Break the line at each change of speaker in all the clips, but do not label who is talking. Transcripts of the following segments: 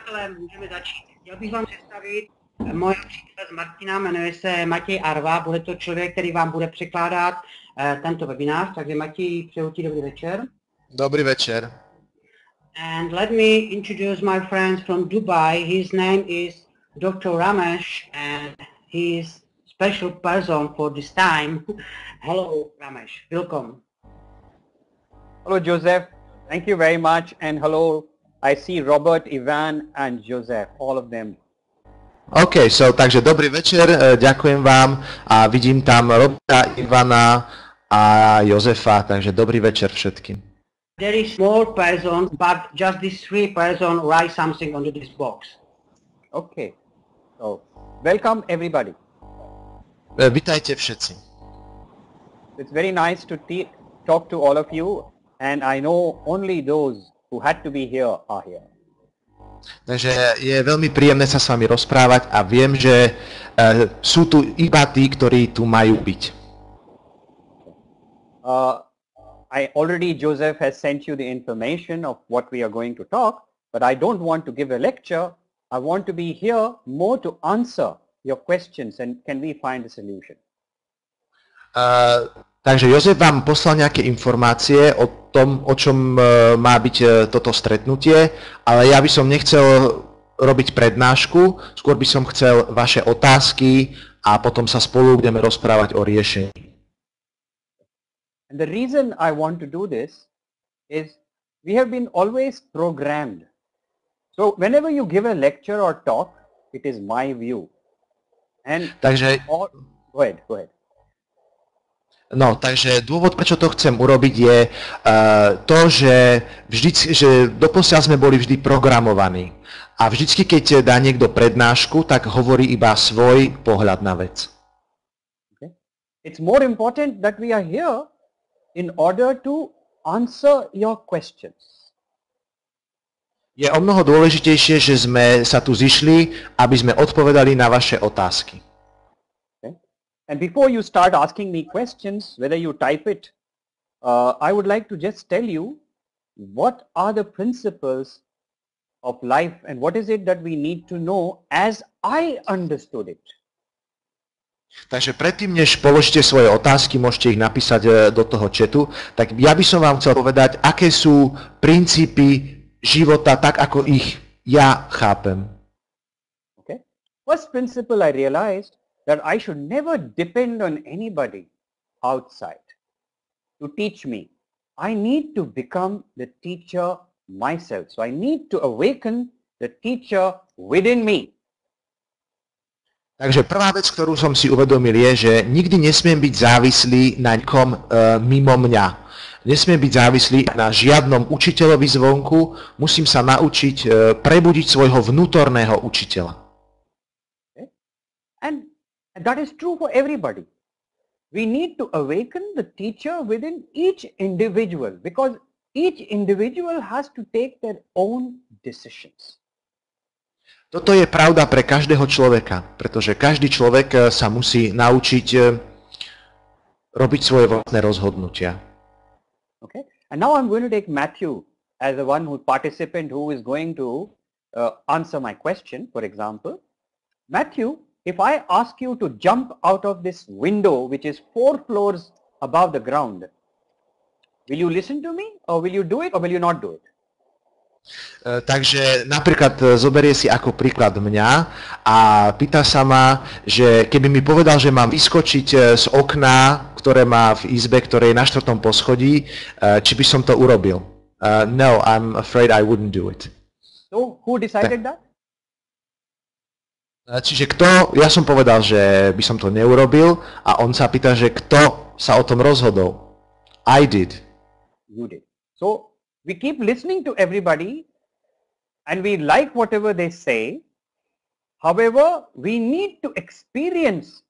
Přátelé, můžeme začít. Chtěl bych vám představit moje přítele z Martina, jmenuje se Matěj Arva, bude to člověk, který vám bude překládat tento webinář, takže Matěj, přeju ti dobrý večer.
Dobrý večer.
And let me introduce my friends from Dubai. His name is Dr. Ramesh and he is special person for this time. Hello Ramesh, welcome.
Hello Joseph, thank you very much, and hello, I see Robert, Ivan and Joseph, all of them.
OK, takže dobrý večer, ďakujem vám a vidím tam Roberta, Ivana a Jozefa, takže dobrý večer všetkým.
There is more persons, but just these three persons write something onto this box.
Okay, so welcome everybody.
Vitajte všetci.
It's very nice to talk to all of you, and I know only those who had to be here are here.
Takže je veľmi príjemné sa s vami rozprávať a viem, že sú tu iba tí, ktorí tu majú byť.
Joseph has sent you the information of what we are going to talk, but I don't want to give a lecture. I want to be here more to answer your questions and can we find a solution.
Takže Jozef vám poslal nejaké informácie o tom, o čom má byť toto stretnutie, ale ja by som nechcel robiť prednášku, skôr by som chcel vaše otázky a potom sa spolu budeme rozprávať o riešení.
And the reason I want to do this is we have been always programmed. So whenever you give a lecture or talk, it is my view. And go ahead.
No, takže dôvod, prečo to chcem urobiť, je to, že doposiaľ sme boli vždy programovaní. A vždycky, keď dá niekto prednášku, tak hovorí iba svoj pohľad na vec.
Okay. It's more important that we are here in order to answer your questions.
Je o mnoho dôležitejšie, že sme sa tu zišli, aby sme odpovedali na vaše otázky.
And before you start asking me questions, whether you type it, I would like to just tell you what are the principles of life and what is it that we need to know as I understood it.
Takže predtým, než položíte svoje otázky, môžete ich napísať do toho chatu, tak ja by som vám chcel povedať, aké sú princípy života, tak ako ich ja chápem.
Okay. First principle I realized that I should never depend on anybody outside to teach me. I need to become the teacher myself. So I need to awaken the teacher within me.
Takže prvá vec, ktorú som si uvedomil, je, že nikdy nesmiem byť závislý na nikom mimo mňa. Nesmiem byť závislý na žiadnom učiteľovi zvonku, musím sa naučiť prebudiť svojho vnútorného učiteľa.
Okay. And that is true for everybody. We need to awaken the teacher within each individual because each individual has to take their own decisions.
Toto je pravda pre každého človeka, pretože každý človek sa musí naučiť robiť svoje vlastné rozhodnutia.
Okay. And now I'm going to take Matthew as the one participant who is going to answer my question, for example. Matthew, if I ask you to jump out of this window, which is 4 floors above the ground, will you listen to me or will you do it or will you not do it?
Takže napríklad zoberie si ako príklad mňa a pýta sa ma, že keby mi povedal, že mám vyskočiť z okna, ktoré má v izbe, ktoré je na 4. poschodí, či by som to urobil. No, I'm afraid I wouldn't do it.
So, who decided that?
Čiže ja som povedal, že by som to neurobil a on sa pýta, že kto sa o tom rozhodol. I did.
You did. So, we keep listening to everybody and we like whatever they say. However, we need to experience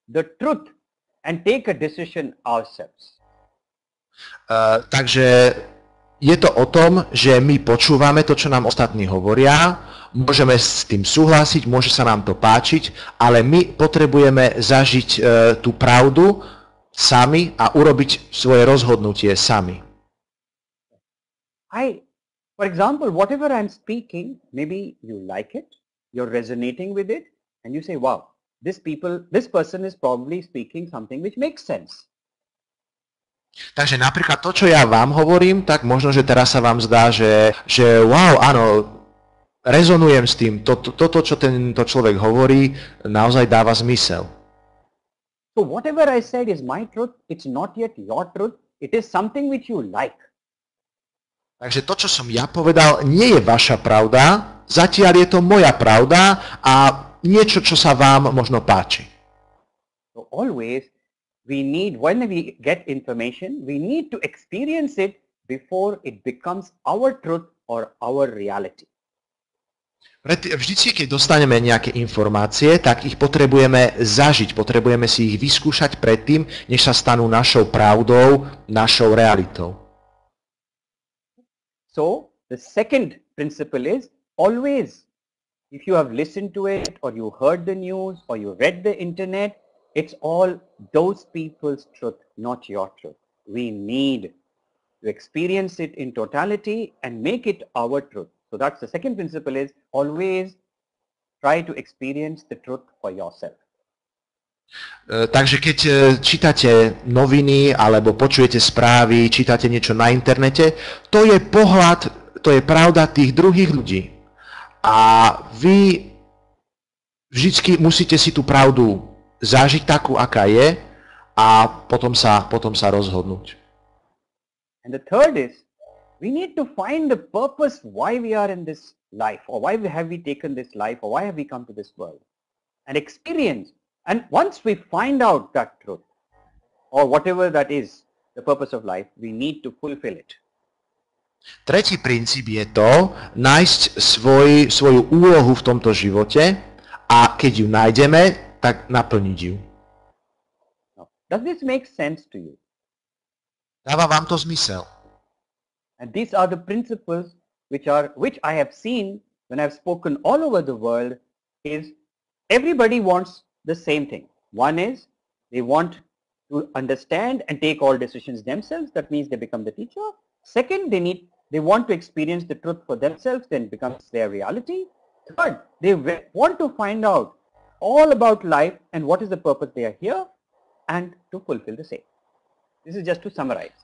the truth and take a decision ourselves.
Takže je to o tom, že my počúvame to, čo nám ostatní hovoria, môžeme s tým súhlasiť, môže sa nám to páčiť, ale my potrebujeme zažiť tú pravdu sami a urobiť svoje rozhodnutie sami.
For example, whatever I'm speaking, maybe you like it, you're resonating with it, and you say, wow, this person is probably speaking something which makes sense.
Takže napríklad to, čo ja vám hovorím, tak možno, že teraz sa vám zdá, že wow, áno, rezonujem s tým, toto, čo tento človek hovorí, naozaj dáva zmysel.
So whatever I said is my truth, it's not yet your truth, it is something which you like.
Takže to, čo som ja povedal, nie je vaša pravda, zatiaľ je to moja pravda a niečo, čo sa vám možno páči.
So always we need, when we get information, we need to experience it before it becomes our truth or our reality.
Vždycky, keď dostaneme nejaké informácie, tak ich potrebujeme zažiť, potrebujeme si ich vyskúšať predtým, než sa stanú našou pravdou, našou realitou.
So the second principle is always, if you have listened to it or you heard the news or you read the internet, it's all those people's truth, not your truth. We need to experience it in totality and make it our truth. So that's the second principle, is always try to experience the truth for yourself.
Takže keď čítate noviny alebo počujete správy, čítate niečo na internete, to je pohľad, to je pravda tých druhých ľudí. A vy vždycky musíte si tú pravdu zažiť takú, aká je, a potom sa rozhodnúť.
And the third is, we need to find the purpose why we are in this life, or why have we taken this life, or why have we come to this world, and experience. And once we find out that truth, or whatever that is, the purpose of life, we need to fulfill it.
Tretí princíp je to, nájsť svoju úlohu v tomto živote, a keď ju nájdeme, tak naplniť ju.
Now, does this make sense to you?
Dáva vám to zmysel.
And these are the principles which I have seen when I've spoken all over the world, is everybody wants the same thing. One is they want to understand and take all decisions themselves. That means they become the teacher. Second, they want to experience the truth for themselves, then becomes their reality. Third, they want to find out all about life and what is the purpose they are here, and to fulfill the same. This is just to summarize.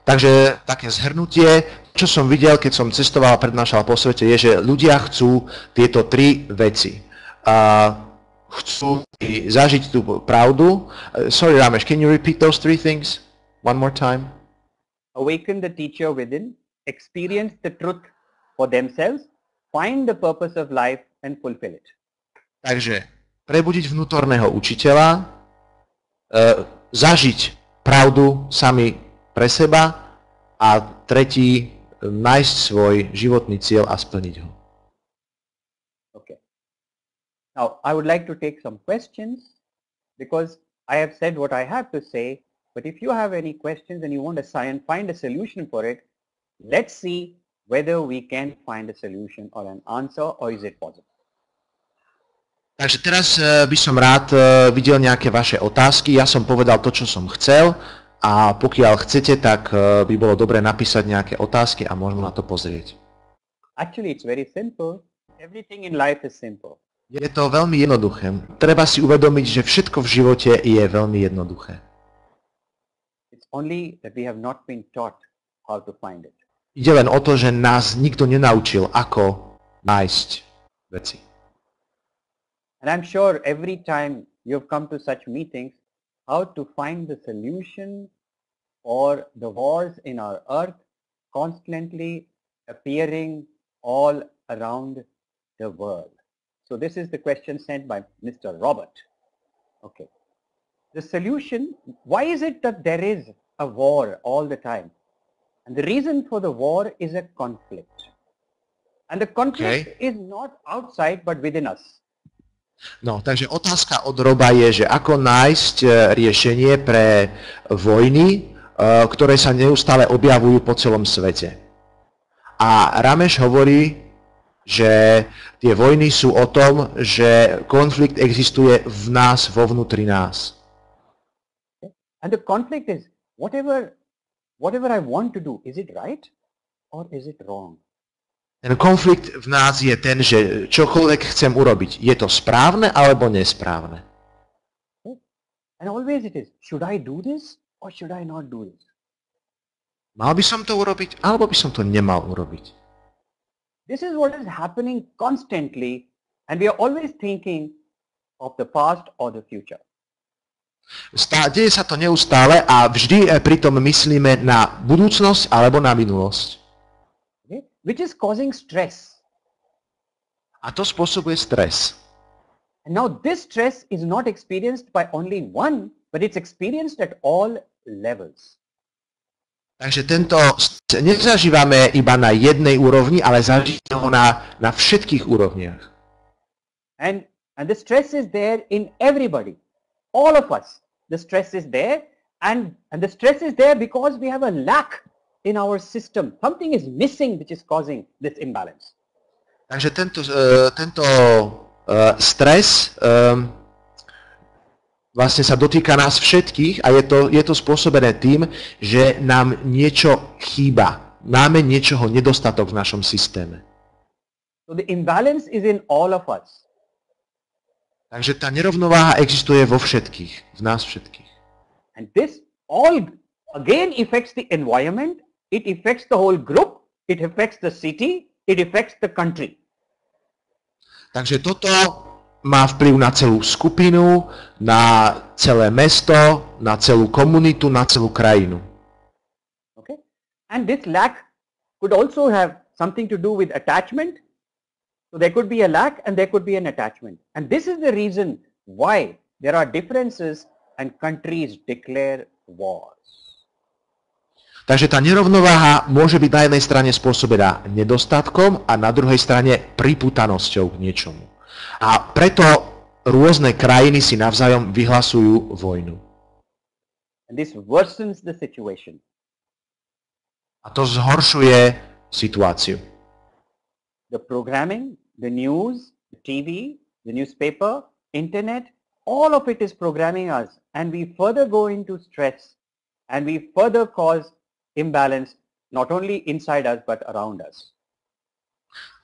Takže také zhrnutie, čo som videl, keď som cestoval a prednášal po svete, je, že ľudia chcú tieto tri veci. Chcú zažiť tú pravdu. Sorry, Ramesh, can you repeat those three things one more time?
Awaken the teacher within, experience the truth for themselves, find the purpose of life and fulfill it.
Takže prebudiť vnútorného učiteľa, zažiť pravdu sami pre seba, a tretí, nájsť svoj životný cieľ a splniť ho.
Okay. Now, I would like to take some questions, because I have said what I have to say, but if you have any questions and you want to find a solution for it, let's see whether we can find a solution or an answer, or is it possible.
Takže teraz by som rád videl nejaké vaše otázky. Ja som povedal to, čo som chcel, a pokiaľ chcete, tak by bolo dobre napísať nejaké otázky a môžeme na to pozrieť.
Actually, it's very simple. Everything in life is simple.
Je to veľmi jednoduché. Treba si uvedomiť, že všetko v živote je veľmi jednoduché.
It's only that we have not been taught how to find it.
Ide len o to, že nás nikto nenaučil, ako nájsť veci.
And I'm sure every time you've come to such meetings, how to find the solution for the wars in our earth constantly appearing all around the world. So this is the question sent by Mr. Robert. Okay. The solution, why is it that there is a war all the time? And the reason for the war is a conflict. And the conflict is not outside but within us.
No, takže otázka od Roba je, že ako nájsť riešenie pre vojny, ktoré sa neustále objavujú po celom svete. A Ramesh hovorí, že tie vojny sú o tom, že konflikt existuje v nás, vo vnútri nás.
And the conflict is, whatever I want to do, is it right? or is it wrong?
Ten konflikt v nás je ten, že čokoľvek chcem urobiť, je to správne alebo nesprávne.
And always it is, should I do this or should I not do this?
Mal by som to urobiť, alebo by som to nemal urobiť.
This is what is happening constantly, and we are always thinking of the past or the future.
Deje sa to neustále a vždy pritom myslíme na budúcnosť alebo na minulosť.
Okay? Which is causing stress.
A to spôsobuje stres.
And now this stress is not experienced by only one, but it's experienced at all levels.
Takže tento nezažívame iba na jednej úrovni, ale zažívame ho na všetkých úrovniach.
And the stress is there in everybody, all of us. The stress is there, and the stress is there because we have a lack in our system. Something is missing which is causing this imbalance.
Takže tento stres vlastne sa dotýka nás všetkých a je to spôsobené tým, že nám niečo chýba. Máme niečoho nedostatok v našom systéme.
So the imbalance is in all of us.
Takže tá nerovnováha existuje vo všetkých, v nás všetkých.
And this all again affects the environment, it affects the whole group, it affects the city, it affects the country.
Takže toto má vplyv na celú skupinu, na celé mesto, na celú komunitu, na celú krajinu.
Okay? And this lack could also have something to do with attachment. So there could be a lack and there could be an attachment. And this is the reason why there are differences and countries declare wars.
Takže tá nerovnováha môže byť na jednej strane spôsobená nedostatkom a na druhej strane pripútanosťou k niečomu. A preto rôzne krajiny si navzájom vyhlasujú vojnu.
And this worsens the situation.
A to zhoršuje situáciu.
The programming, the news, the TV, the newspaper, internet, all of it is programming us, and we further go into stress and we further cause imbalance not only inside us but around us.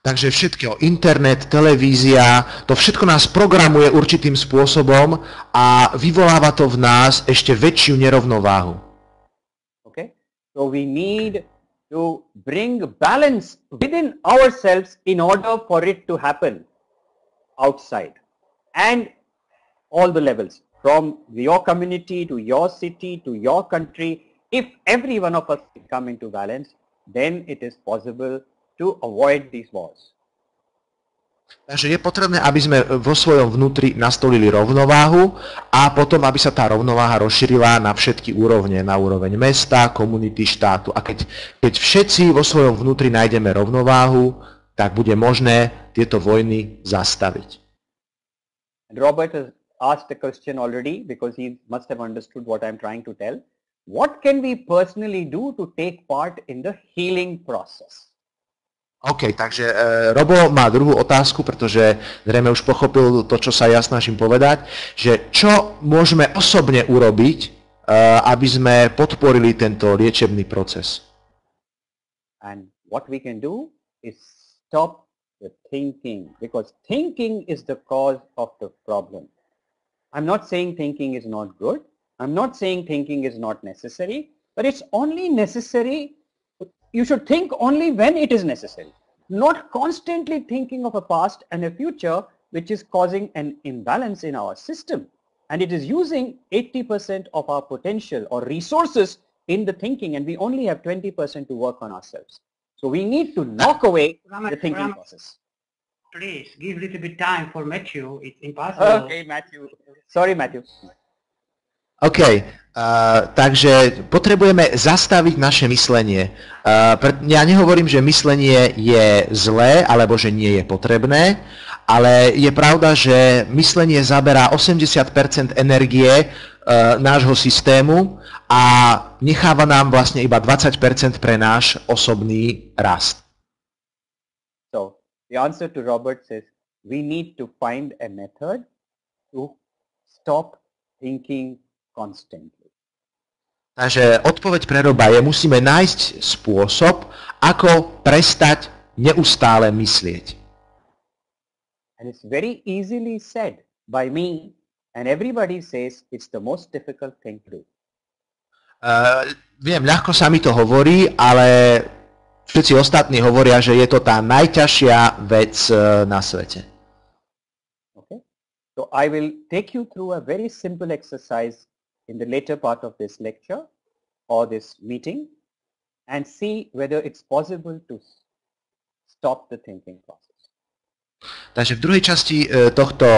Takže všetko, internet, televízia, to všetko nás programuje určitým spôsobom a vyvoláva to v nás ešte väčšiu nerovnováhu.
Okay? So we need to bring balance within ourselves in order for it to happen outside and all the levels, from your community to your city to your country. If every one of us come into balance, then it is possible to avoid these wars.
Takže je potrebné, aby sme vo svojom vnútri nastolili rovnováhu a potom, aby sa tá rovnováha rozšírila na všetky úrovne, na úroveň mesta, komunity, štátu. A keď všetci vo svojom vnútri nájdeme rovnováhu, tak bude možné tieto vojny zastaviť.
Robert has asked a question already because he must have understood what I'm trying to tell. What can we personally do to take part in the healing process?
OK, takže Robo má druhú otázku, pretože zrejme už pochopil to, čo sa ja snažím povedať, že čo môžeme osobne urobiť, aby sme podporili tento liečebný proces.
And what we can do is stop the thinking, because thinking is the cause of the problem. I'm not saying thinking is not good. I'm not saying thinking is not necessary, but it's only necessary. You should think only when it is necessary, not constantly thinking of a past and a future which is causing an imbalance in our system. And it is using 80% of our potential or resources in the thinking, and we only have 20% to work on ourselves. So we need to knock away the thinking process.
Please give a little bit time for Matthew. It's impossible.
Okay, Matthew. Sorry, Matthew.
OK, takže potrebujeme zastaviť naše myslenie. Ja nehovorím, že myslenie je zlé, alebo že nie je potrebné, ale je pravda, že myslenie zaberá 80% energie nášho systému a necháva nám vlastne iba 20% pre náš osobný rast.
So, the answer to Robert says, we need to find a method to stop thinking constantly.
Takže odpoveď pre Roba je, musíme nájsť spôsob, ako prestať neustále myslieť.
And it's very easily said by me, and everybody says it's the most difficult thing to do.
Viem, ľahko sa mi to hovorí, ale všetci ostatní hovoria, že je to tá najťažšia vec na svete.
Okay? So I will take you through a very simple exercise in the later part of this lecture or this meeting and see whether it's possible to stop the thinking process.
Takže v druhej časti tohto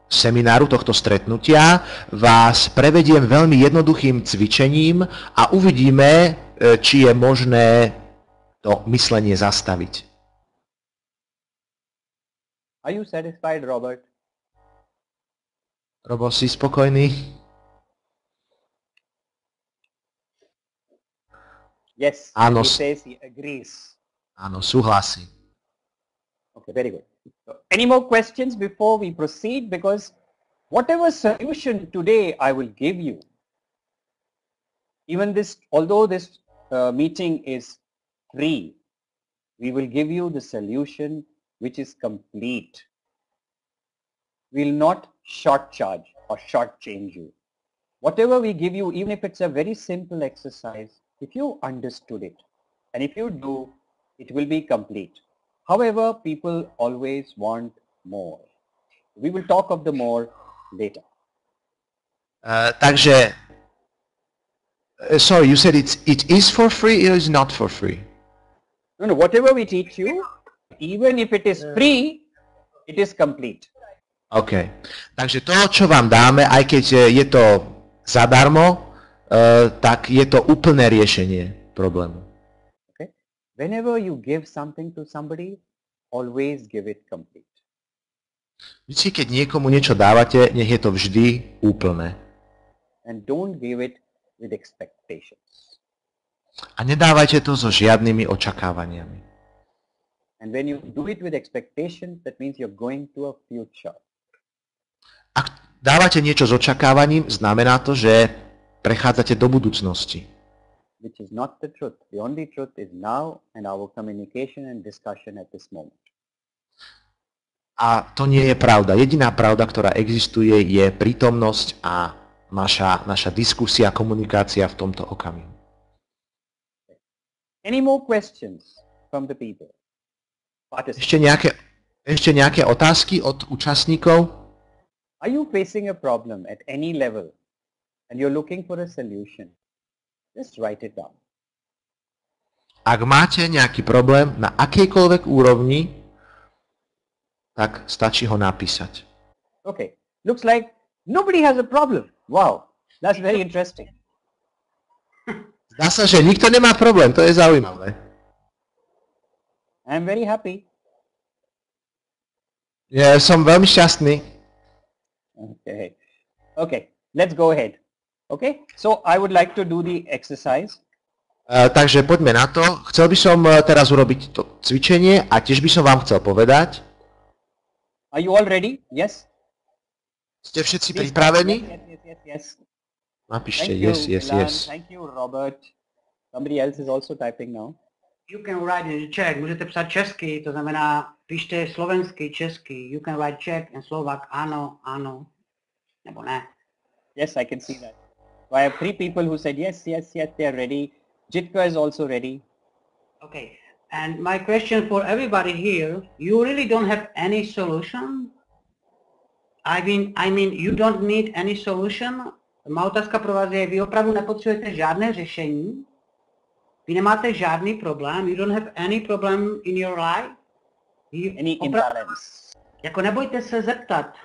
semináru, tohto stretnutia vás prevediem veľmi jednoduchým cvičením a uvidíme, či je možné to myslenie zastaviť.
Are you satisfied, Robert?
Robo, si spokojný?
Yes,
Áno.
he says he agrees.
Áno, súhlasím.
Okay, very good. So, any more questions before we proceed? Because whatever solution today I will give you, even this, although this meeting is free, we will give you the solution which is complete. We will not shortcharge or shortchange you. Whatever we give you, even if it's a very simple exercise, if you understood it and if you do, it will be complete. However, people always want more. We will talk of the more later.
Takže, sorry, you said it is for free or is not for free?
No, whatever we teach you, even if it is free, it is complete.
OK. Takže to, čo vám dáme, aj keď je to zadarmo, tak je to úplné riešenie problému.
Okay? Whenever you give something to somebody, always give it complete.
Vždy, keď niekomu niečo dávate, nech je to vždy úplné.
And don't give it with expectations.
A nedávajte to so žiadnymi očakávaniami.
And when you do it with expectations, that means you're going to a future.
Ak dávate niečo s očakávaním, znamená to, že prechádzate do budúcnosti.
Which is not the truth. The only truth is now and our communication and discussion at this moment.
A to nie je pravda. Jediná pravda, ktorá existuje, je prítomnosť a naša diskusia, komunikácia v tomto okamihu.
Any more questions from the people?
Ešte nejaké otázky od účastníkov?
Are you facing a problem at any level and you're looking for a solution? Just write it down.
Ak máte nejaký problém na akejkoľvek úrovni, tak stačí ho napísať.
Okay. Looks like nobody has a problem. Wow. That's very interesting.
Zdá sa, že nikto nemá problém. To je zaujímavé.
I'm very happy.
Ja som veľmi šťastný.
Okay. Okay. Let's go ahead. Okay. So I would like to do the exercise.
Takže poďme na to. Chcel by som teraz urobiť to cvičenie a tiež by som vám chcel povedať.
Are you all ready? Yes?
Ste všetci pripravení?
Yes.
Napíšte
Thank you,
yes.
Thank you, Robert. Somebody else is also typing now.
You can write in Czech, můžete psát česky, to znamená, píšte slovensky, česky. You can write Czech and Slovak, ano, nebo ne.
Yes, I can see that. So I have 3 people who said yes, they are ready. Jitka is also ready.
Okay, and my question for everybody here, you really don't have any solution? I mean, you don't need any solution? Má otázka pro vás je, vy opravdu nepotřebujete žádné řešení? Vy nemáte žádný problém? You don't have any problem in your life?
Any imbalance?
Jako nebojte se zeptat.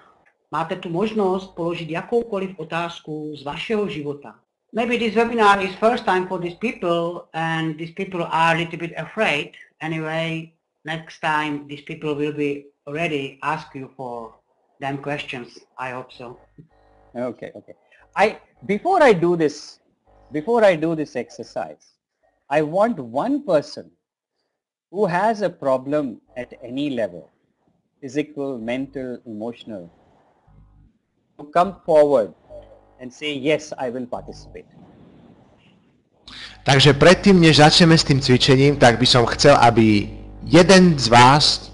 Máte tu možnost položit jakoukoliv otázku z vašeho života. Maybe this webinar is first time for these people and these people are a little bit afraid. Anyway, next time these people will be ready ask you for them questions. I hope so.
Okay. Before I do this exercise, I want one person who has a problem at any level, physical, mental, emotional, to come forward and say, yes, I will participate.
Takže predtým, než začneme s tým cvičením, tak by som chcel, aby jeden z vás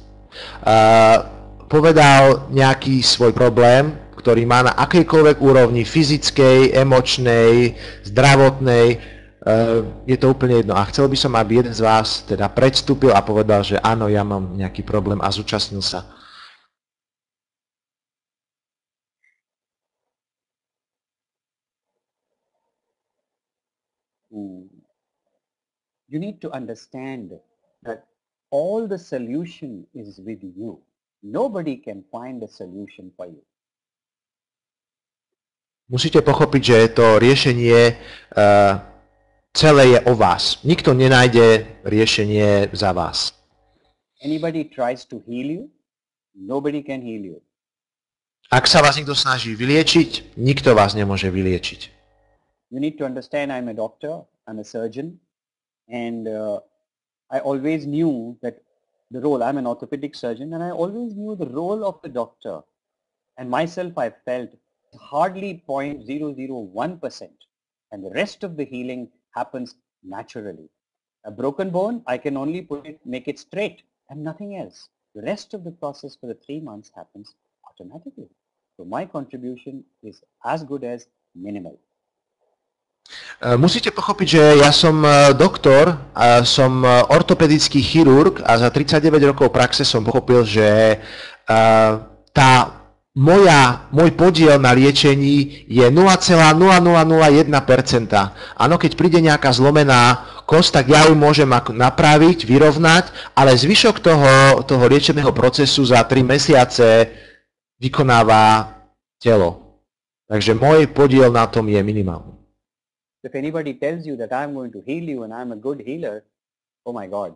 povedal nejaký svoj problém, ktorý má na akejkoľvek úrovni, fyzickej, emočnej, zdravotnej, je to úplne jedno. A chcel by som, aby jeden z vás teda predstúpil a povedal, že áno, ja mám nejaký problém a zúčastnil sa.
You need to understand that all the solution is with you. Nobody can find a solution for you.
Musíte pochopiť, že to riešenie celé je o vás. Nikto nenájde riešenie za vás.
Anybody tries to heal you, nobody can heal you.
Ak sa vás niekto snaží vyliečiť, nikto vás nemôže vyliečiť.
You need to understand I'm a doctor, I'm a surgeon, and I always knew that the role, I'm an orthopedic surgeon, and I always knew the role of the doctor. And myself, I felt hardly 0.001%, and the rest of the healing happens naturally. A broken bone, I can only make it straight and nothing else. The rest of the process for the 3 months happens automatically. So my contribution is as good as minimal.
Musíte pochopiť, že ja som doktor, som ortopedický chirurg a za 39 rokov praxe som pochopil, že môj podiel na liečení je 0,0001%. Áno, keď príde nejaká zlomená kosť, tak ja ju môžem napraviť, vyrovnať, ale zvyšok toho liečebného procesu za 3 mesiace vykonáva telo. Takže môj podiel na tom je minimálny.
If anybody tells you that I'm going to heal you and I'm a good healer, oh my God,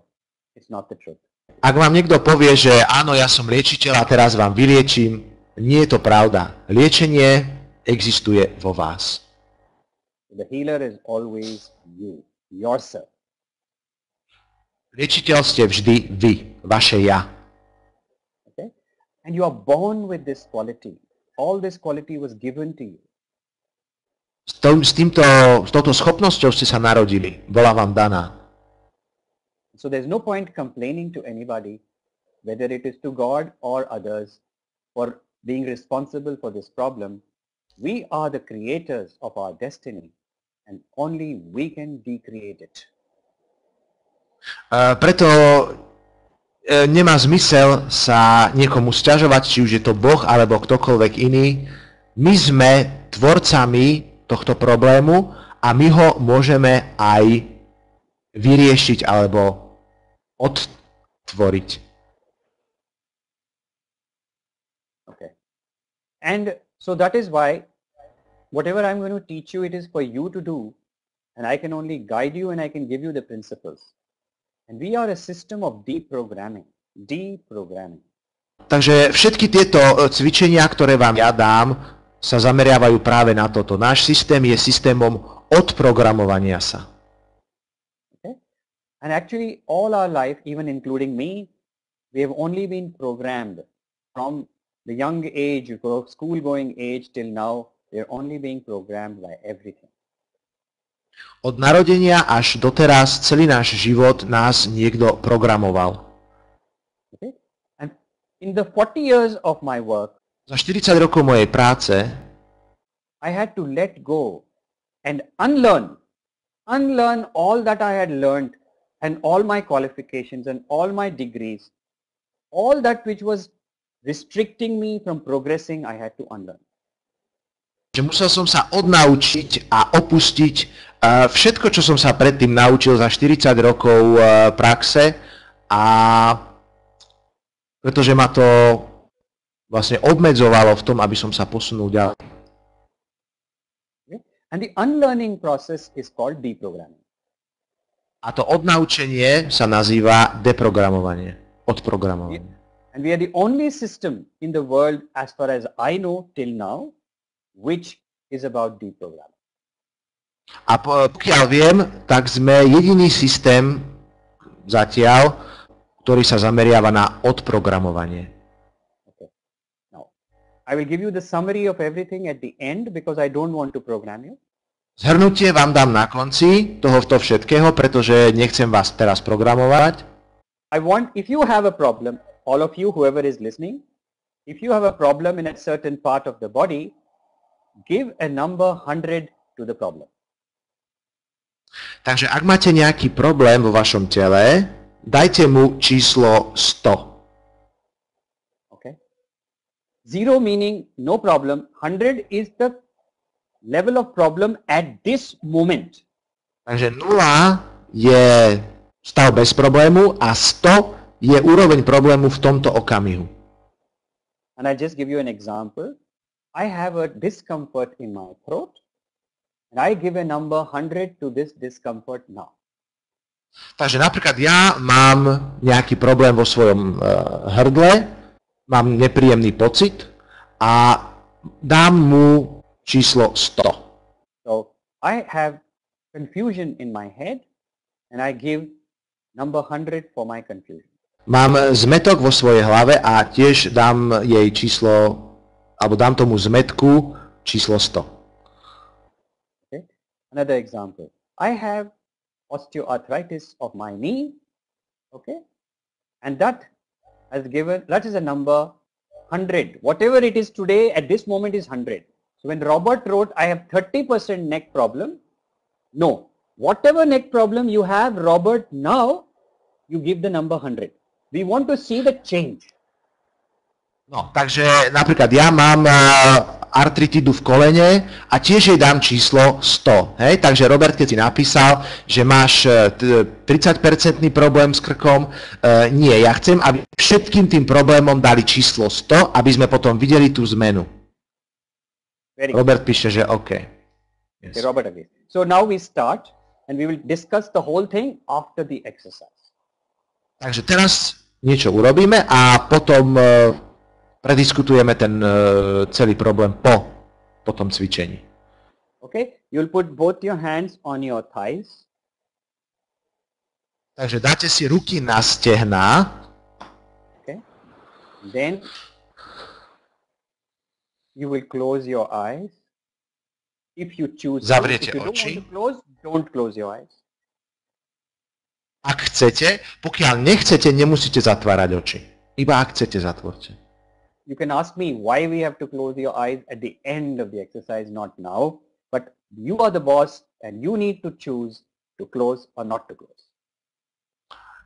it's not the truth.
Ak vám niekto povie, že áno, ja som liečiteľ a teraz vám vyliečím, nie je to pravda. Liečenie existuje vo vás.
The healer is always you, yourself.
Liečiteľ ste vždy vy, vaše ja.
Okay? And you are born with this quality. All this quality was given to you.
S touto schopnosťou ste sa narodili. Bola vám daná.
So there's no point complaining to anybody, whether it is to God or others, for being responsible for this problem. We are the creators of our destiny, and only we can decreate it.
Preto nemá zmysel sa niekomu sťažovať, či už je to Boh alebo ktokoľvek iný. My sme tvorcami tohto problému a my ho môžeme aj vyriešiť alebo odtvoriť.
Okay. And so that is why whatever I'm going to teach you, it is for you to do, and I can only guide you and I can give you the principles. And we are a system of deprogramming.
Takže všetky tieto cvičenia, ktoré vám ja dám, sa zameriavajú práve na toto. Náš systém je systémom odprogramovania sa.
Okay. And actually all our life, even including me, we have only been programmed from the young age, school going age till now, we are only being programmed by everything.
Od narodenia až doteraz celý náš život nás niekto programoval.
Okay. And in the 40 years of my work,
za 40 rokov mojej práce
I had to let go and unlearn all that I had learned and all my qualifications and all my degrees, all that which was restricting me from progressing, I had to unlearn.
Že musel som sa odnaučiť a opustiť všetko, čo som sa predtým naučil za 40 rokov praxe, a pretože ma to vlastne obmedzovalo v tom, aby som sa posunul ďalej.
And the unlearning process is called deprogramming.
A to odnaučenie sa nazýva deprogramovanie, odprogramovanie.
And we are the only system in the world, as far as I know till now, which is about deprogramming.
A pokiaľ viem, tak sme jediný systém zatiaľ, ktorý sa zameriava na odprogramovanie.
I will give you the summary of everything at the end because I don't want to program you.
Zhrnutie vám dám na konci tohoto všetkého, pretože nechcem vás teraz programovať.
I want, if you have a problem, all of you, whoever is listening, if you have a problem in a certain part of the body, give a number 100 to the problem.
Takže ak máte nejaký problém vo vašom tele, dajte mu číslo 100.
Okay. 0 meaning no problem. 100 is the level of problem at this moment.
Takže 0 je stav bez problému a 100 je úroveň problému v tomto okamihu.
And I'll just give you an example. I have a discomfort in my throat and I give a number 100 to this discomfort now.
Takže napríklad ja mám nejaký problém vo svojom hrdle, mám nepríjemný pocit a dám mu číslo 100.
So I have confusion in my head and I give number 100 for my confusion.
Mám zmetok vo svojej hlave a tiež dám jej číslo, alebo dám tomu zmetku číslo 100.
Okay. Another example. I have osteoarthritis of my knee, okay, and that is a number 100. Whatever it is today, at this moment is 100. So when Robert wrote, I have 30% neck problem, no. Whatever neck problem you have, Robert, now you give the number 100. We want to see the change.
No, takže napríklad ja mám artritidu v kolene a tiež jej dám číslo 100. Hej? Takže Robert, keď si napísal, že máš 30% problém s krkom, nie, ja chcem, aby všetkým tým problémom dali číslo 100, aby sme potom videli tú zmenu. Robert píše, že OK. Yes.
Okay, Robert agrees. So now we start and we will discuss the whole thing after the exercise.
Takže teraz niečo urobíme a potom prediskutujeme ten celý problém po tom cvičení.
Okay, you'll put both your hands on your thighs.
Takže dáte si ruky na stehná.
Okay. Then you will close your eyes. If you choose to.
Zavriete
If you don't
oči.
want to close, don't close your eyes.
Ak chcete, pokiaľ nechcete, nemusíte zatvárať oči. Iba ak chcete, zatvorte.
You can ask me why we have to close your eyes at the end of the exercise, not now. But you are the boss and you need to choose to close or not to close.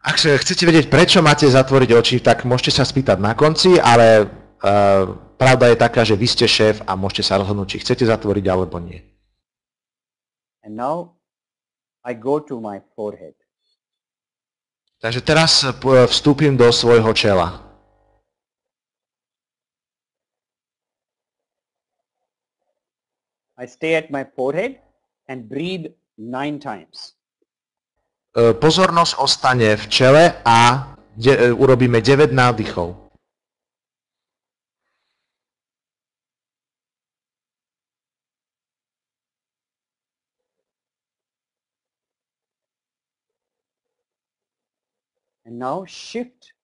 Ak chcete vedieť, prečo máte zatvoriť oči, tak môžete sa spýtať na konci, ale pravda je taká, že vy ste šéf a môžete sa rozhodnúť, či chcete zatvoriť alebo nie.
And now I go to my forehead.
Takže teraz vstúpim do svojho čela.
I stay at my forehead and breathe 9 times.
Pozornosť ostane v čele a urobíme 9 nádychov.
And now shift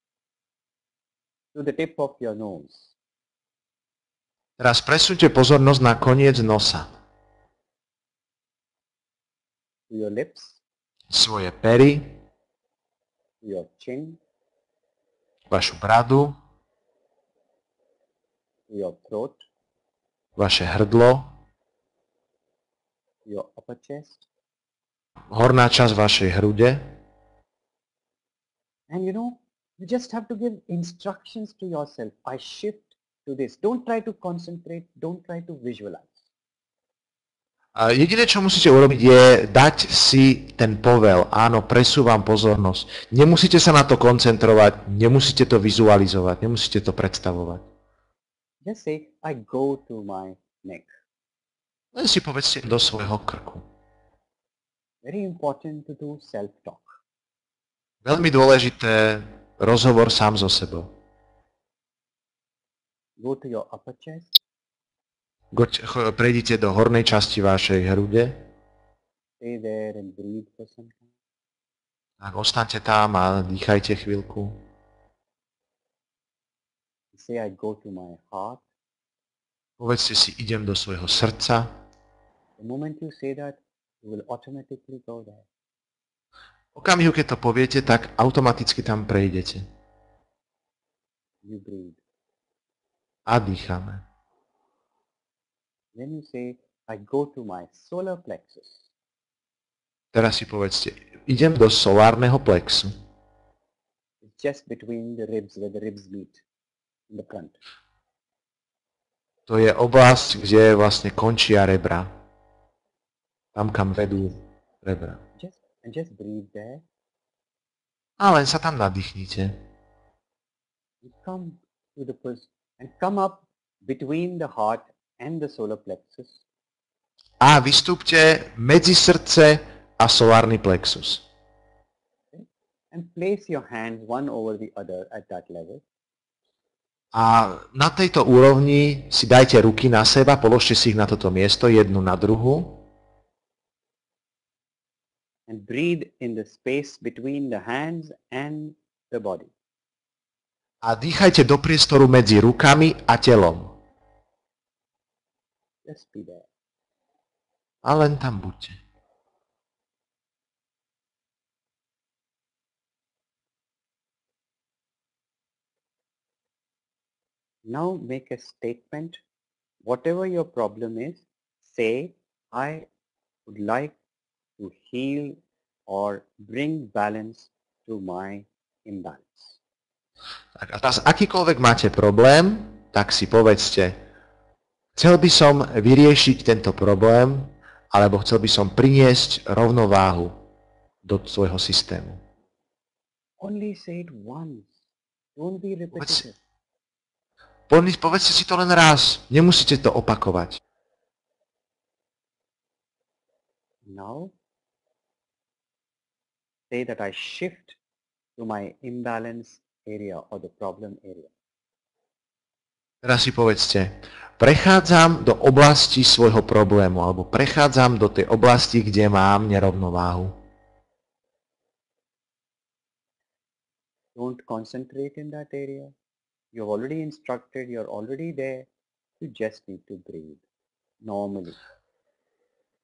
to the tip of your nose.
Teraz presunte pozornosť na koniec nosa.
To your lips,
Svoje pery,
to your chin,
vašu bradu,
to your throat,
vaše hrdlo,
to your upper chest.
horná časť vašej hrude.
And you know, you just have to give instructions to yourself. I shift to this. Don't try to concentrate. Don't try to visualize.
A jediné, čo musíte urobiť, je dať si ten povel. Áno, presúvam pozornosť. Nemusíte sa na to koncentrovať, nemusíte to vizualizovať, nemusíte to predstavovať.
Just say, I go to my neck.
Len si povedzte do svojho krku.
Very important to do self-talk.
Veľmi dôležité, rozhovor sám so sebou.
Go to your upper chest.
Prejdite do hornej časti vašej hrude.
Stay there and breathe for some time.
Tak ostaňte tam a dýchajte chvíľku.
Say, I go to my heart.
Povedzte si, idem do svojho srdca.
The moment you say that, you will automatically go there.
V okamihu, keď to poviete, tak automaticky tam prejdete.
You breathe.
A dýchame.
Then you say, I go to my solar plexus.
Teraz si povedzte, idem do solárneho plexu.
It's just between the ribs, where the ribs meet in the front.
To je oblasť, kde vlastne končia rebra. Tam, kam vedú rebra.
Just breathe there.
A len sa tam nadýchnite.
You come to the and come up between the heart and the solar plexus.
A vystúpte medzi srdce a solárny plexus.
Okay? And place your hands one over the other at that level.
A na tejto úrovni si dajte ruky na seba, položte si ich na toto miesto, jednu na druhu.
And breathe in the space between the hands and the body.
A dýchajte do priestoru medzi rukami a telom.
Just be there.
A len tam buďte.
Now make a statement. Whatever your problem is, say, I would like to heal or bring balance to my imbalance.
Tak a teraz akýkoľvek máte problém, tak si povedzte, chcel by som vyriešiť tento problém, alebo chcel by som priniesť rovnováhu do svojho systému.
Only say it once. Don't be repetitive.
Povedzte si to len raz, nemusíte to opakovať.
Now, say that I shift to my imbalance area or the problem area.
Teraz si povedzte, prechádzam do oblasti svojho problému, alebo prechádzam do tej oblasti, kde mám nerovnováhu.
Don't concentrate in that area. You're already instructed, you're already there. You just need to breathe normally.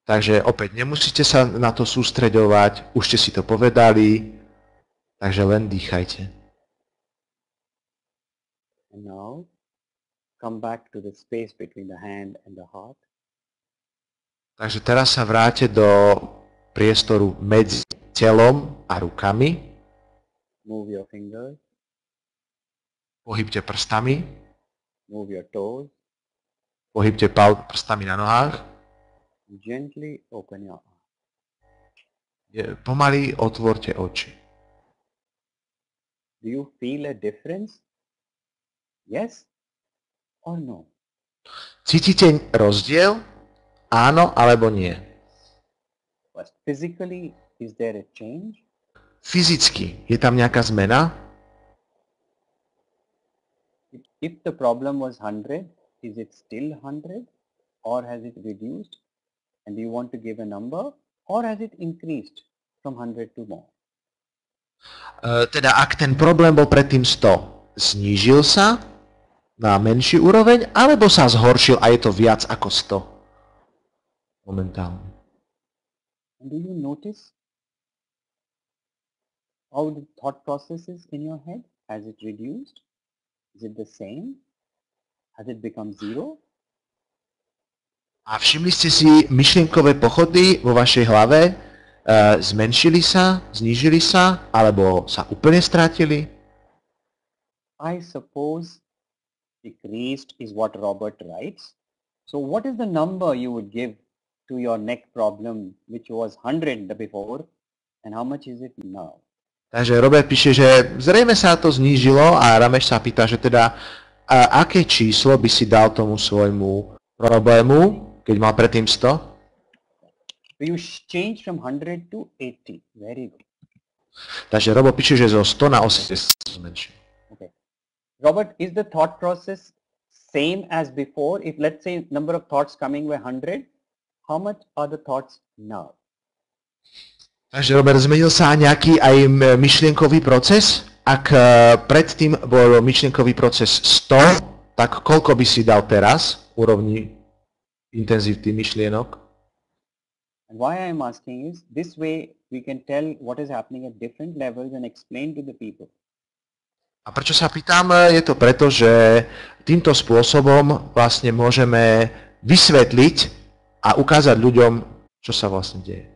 Takže opäť nemusíte sa na to sústreďovať, už ste si to povedali, takže len dýchajte.
And now, come back to the space between the hand and the heart.
Takže teraz sa vráte do priestoru medzi telom a rukami.
Move your fingers,
Pohybte prstami,
move your toes,
pohybte prstami na nohách.
gently open your eyes.
Pomaly otvorte oči.
Do you feel a difference? Yes or no?
Cítite rozdiel? Áno alebo nie?
First, physically, is there a change?
Fyzicky, je tam nejaká zmena?
If the problem was 100, is it still 100 or has it reduced? And do you want to give a number or has it increased from 100 to more?
Teda ak ten problém bol predtým 100, znížil sa na menší úroveň, alebo sa zhoršil a je to viac ako 100 momentálne?
And do you notice how the thought process is in your head? Has it reduced? Is it the same? Has it become zero?
A všimli ste si myšlienkové pochody vo vašej hlave? Zmenšili sa, znížili sa, alebo sa úplne strátili?
I suppose decreased is what Robert writes. So what is the number you would give to your neck problem which was 100 before and how much is it now?
Takže Robert píše, že zrejme sa to znížilo a Rameš sa pýta, že teda aké číslo by si dal tomu svojmu problému, keď mal predtým 100?
So you change from 100 to 80. Very good.
Takže Robo píše, že zo 100 na 80 zmenšil.
Okay. Robert, is the thought process same as before? If let's say number of thoughts coming were 100, how much are the thoughts now?
Takže Robert, zmenil sa nejaký aj myšlienkový proces? Ak predtým bol myšlienkový proces 100, tak koľko by si dal teraz v úrovni intenzity myšlienok?
And why I am asking is, this way we can tell what is happening at different levels and explain to the people.
A prečo sa pýtam? Je to preto, že týmto spôsobom vlastne môžeme vysvetliť a ukázať ľuďom, čo sa vlastne deje.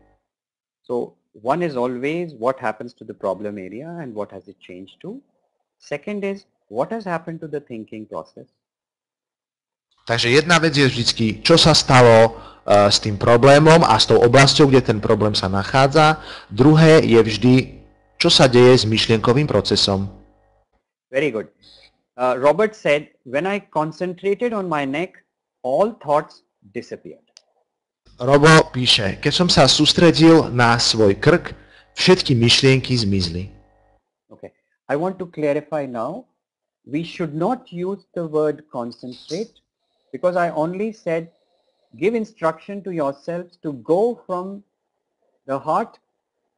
So one is always what happens to the problem area and what has it changed to. Second is what has happened to the thinking process.
Takže jedna vec je vždycky, čo sa stalo s tým problémom a s tou oblasťou, kde ten problém sa nachádza. Druhé je vždy, čo sa deje s myšlienkovým procesom.
Very good. Robert said, when I concentrated on my neck, all thoughts disappeared.
Robo píše, keď som sa sústredil na svoj krk, všetky myšlienky zmizli.
Okay. I want to clarify now, we should not use the word concentrate because I only said give instruction to yourselves to go from the heart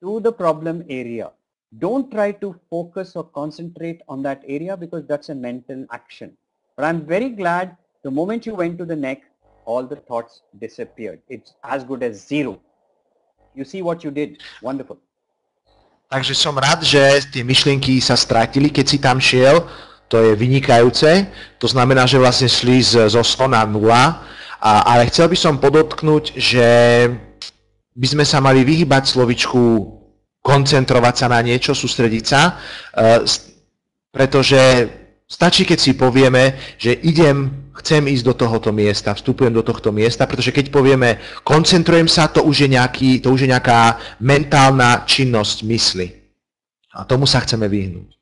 to the problem area. Don't try to focus or concentrate on that area because that's a mental action. But I'm very glad the moment you went to the neck, all the thoughts disappeared. It's as good as zero. You see what you did. Wonderful.
Takže som rád, že tie myšlienky sa stratili, keď si tam šiel. To je vynikajúce. To znamená, že vlastne šli zo 100 na 0. Ale chcel by som podotknúť, že by sme sa mali vyhýbať slovičku koncentrovať sa na niečo, sústrediť sa, pretože stačí, keď si povieme, že chcem ísť do tohoto miesta, vstupujem do tohto miesta, pretože keď povieme koncentrujem sa, to už je nejaká mentálna činnosť mysli. A tomu sa chceme vyhnúť.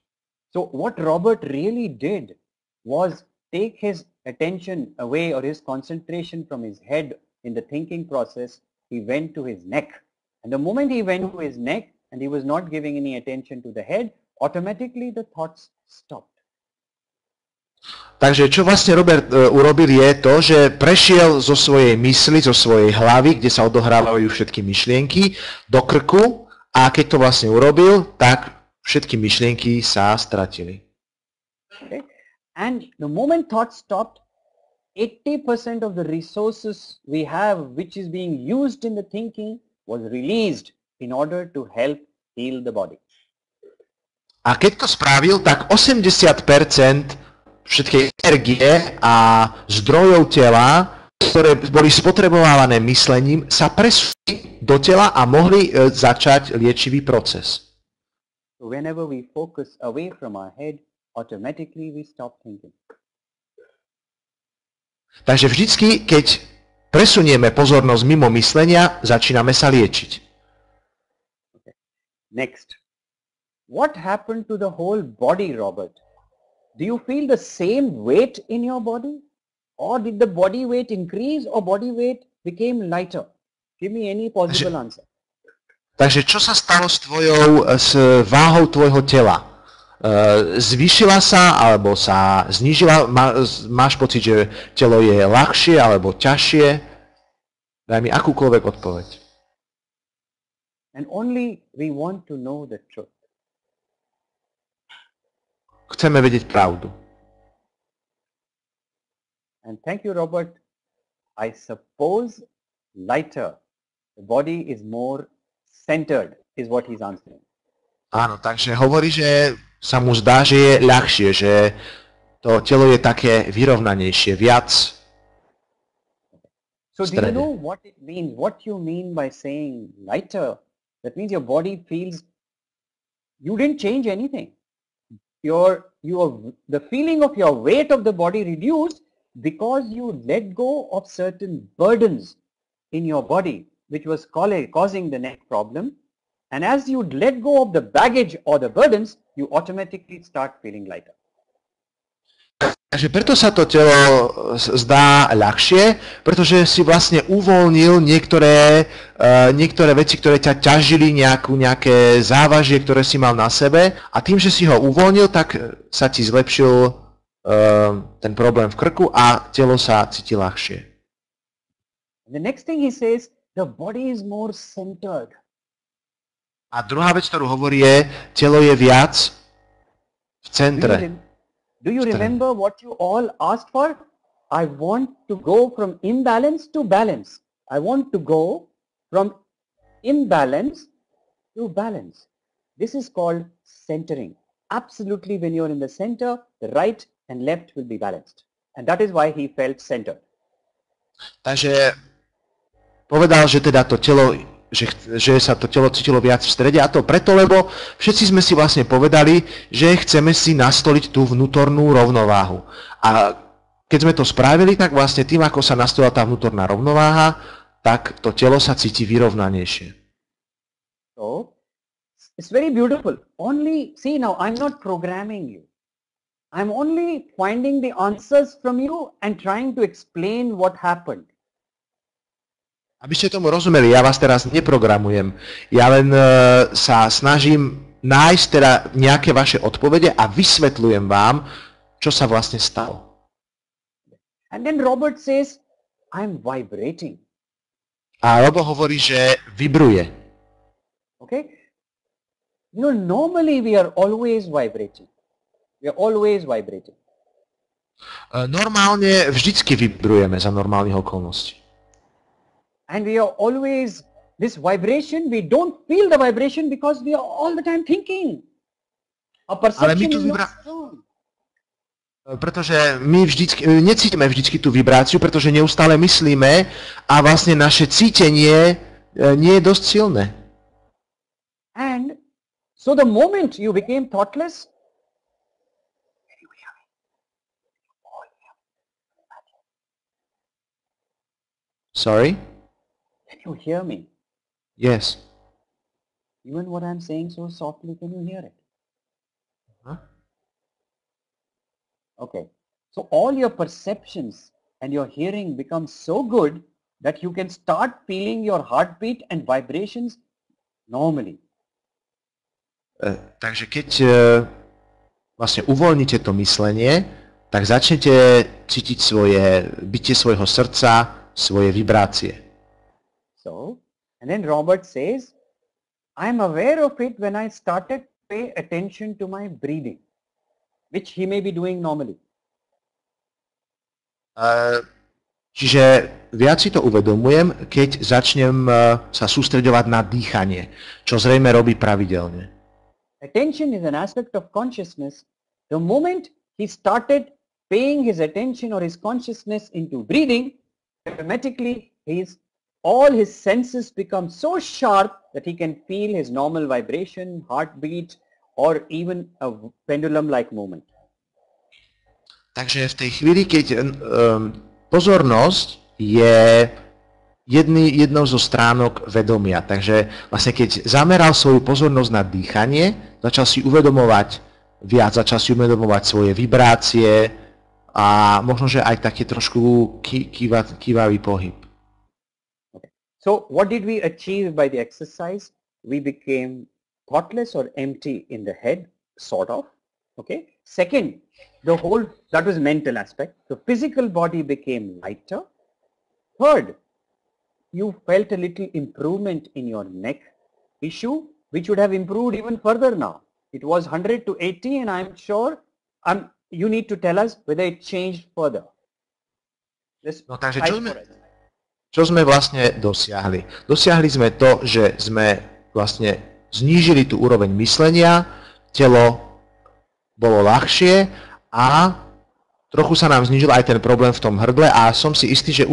So what Robert really did was take his attention away or his concentration from his head in the thinking process. He went to his neck. And the moment he went to his neck, and he was not giving any attention to the head, automatically the thoughts stopped.
Takže čo vlastne Robert urobil je to, že prešiel zo svojej mysli, zo svojej hlavy, kde sa odohrávajú všetky myšlienky, do krku a keď to vlastne urobil, tak všetky myšlienky sa stratili.
Okay. And the moment thoughts stopped, 80% of the resources we have which is being used in the thinking was released in order to help heal the body.
A keď to spravil, tak 80% všetkej energie a zdrojov tela, ktoré boli spotrebovávané myslením, sa presúvali do tela a mohli začať liečivý proces.
So whenever we focus away from our head, automatically we stop thinking.
Takže vždycky, keď presunieme pozornosť mimo myslenia, začíname sa liečiť.
Next, what happened to the whole body, Robert? Do you feel the same weight in your body? Or did the body weight increase or body weight became lighter? Give me any possible answer.
Takže čo sa stalo s váhou tvojho tela? Zvýšila sa alebo sa znížila? Máš pocit, že telo je ľahšie alebo ťažšie? Daj mi akúkoľvek odpoveď.
And only we want to know the truth.
Chceme vedieť pravdu.
And thank you, Robert. I suppose lighter. The body is more centered, is what he's answering.
Áno, takže hovorí, že sa mu zdá, že je ľahšie, že to telo je také vyrovnanejšie, viac.
So do you know what it means? What you mean by saying lighter? That means your body feels you didn't change anything. The feeling of your weight of the body reduced because you let go of certain burdens in your body, which was causing the neck problem. And as you let go of the baggage or the burdens, you automatically start feeling lighter.
Takže preto sa to telo zdá ľahšie, pretože si vlastne uvoľnil niektoré veci, ktoré ťa ťažili, nejaké závažie, ktoré si mal na sebe a tým, že si ho uvoľnil, tak sa ti zlepšil ten problém v krku a telo sa cíti ľahšie.
The next thing he says, the body is more centered.
A druhá vec, ktorú hovorí je, telo je viac v centre.
Do you remember what you all asked for? I want to go from imbalance to balance. I want to go from imbalance to balance. This is called centering. Absolutely, when you're in the center, the right and left will be balanced. And that is why he felt centered.
Takže povedal, že teda to telo, že sa to telo cítilo viac v strede, a to preto, lebo všetci sme si vlastne povedali, že chceme si nastoliť tú vnútornú rovnováhu. A keď sme to spravili, tak vlastne tým, ako sa nastolila tá vnútorná rovnováha, tak to telo sa cíti vyrovnanejšie.
So, it's very beautiful. Only, see now, I'm not programming you. I'm only finding the answers from you and trying to explain what happened.
Aby ste tomu rozumeli, ja vás teraz neprogramujem. Ja len sa snažím nájsť teda nejaké vaše odpovede a vysvetľujem vám, čo sa vlastne stalo.
And then Robert says, I'm vibrating.
A Robo hovorí, že vibruje.
Okay? You know, normally we are always vibrating. We are always vibrating.
Normálne vždycky vibrujeme za normálnych okolností.
And we are always, this vibration, we don't feel the vibration because we are all the time thinking. Our perception is not strong.
Pretože my necítime vždycky tú vibráciu, pretože neustále myslíme a vlastne naše cítenie nie je dosť silné.
And so the moment you became thoughtless,
Sorry?
can you hear me?
Yes.
Even what I'm saying so softly, can you hear it?
Huh?
Okay. So all your perceptions and your hearing become so good that you can start feeling your heartbeat and vibrations normally.
Takže keď vlastne uvoľnite to myslenie, tak začnete cítiť svoje bytie svojho srdca, svoje vibrácie.
So, and then Robert says, I'm aware of it when I started to pay attention to my breathing, which he may be doing normally.
Čiže viac si to uvedomujem, keď začnem sa sústreďovať na dýchanie, čo zrejme robí pravidelne.
Attention is an aspect of consciousness. The moment he started paying his attention or his consciousness into breathing, automatically all his senses become so sharp that he can feel his normal vibration, heartbeat, or even a pendulum-like movement.
Takže v tej chvíli, keď pozornosť je jednou zo stránok vedomia. Takže vlastne keď zameral svoju pozornosť na dýchanie, začal si uvedomovať viac, začal si uvedomovať svoje vibrácie a možno, že aj taký trošku kývavý pohyb.
Okay. So what did we achieve by the exercise? We became thoughtless or empty in the head, sort of. Okay. Second, that was mental aspect. The physical body became lighter. Third, you felt a little improvement in your neck issue, which would have improved even further now. It was 100 to 80, and I'm sure you need to tell us whether it changed further.
No takže čo sme vlastne dosiahli? Dosiahli sme to, že sme vlastne znížili tú úroveň myslenia, telo bolo ľahšie a trochu sa nám znížil aj ten problém v tom hrdle a som si istý, že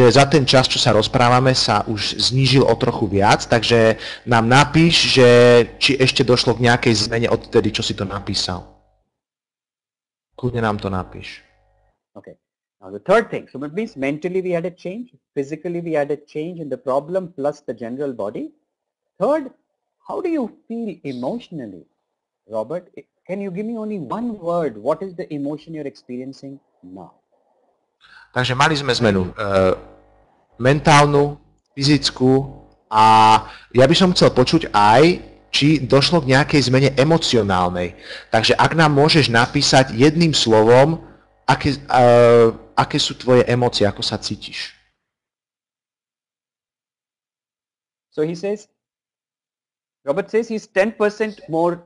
za ten čas, čo sa rozprávame, sa už znížil o trochu viac, takže nám napíš, že či ešte došlo k nejakej zmene odtedy, čo si to napísal. Kľudne nám to napíš.
Okay. Now the third thing, so it means mentally we had a change, physically we had a change in the problem plus the general body. Third, how do you feel emotionally, Robert? Can you give me only one word? What is the emotion you're experiencing now?
Takže mali sme zmenu mentálnu, fyzickú a ja by som chcel počuť aj, či došlo k nejakej zmene emocionálnej. Takže ak nám môžeš napísať jedným slovom, aké sú tvoje emócie, ako sa cítiš.
So Robert says he's 10% more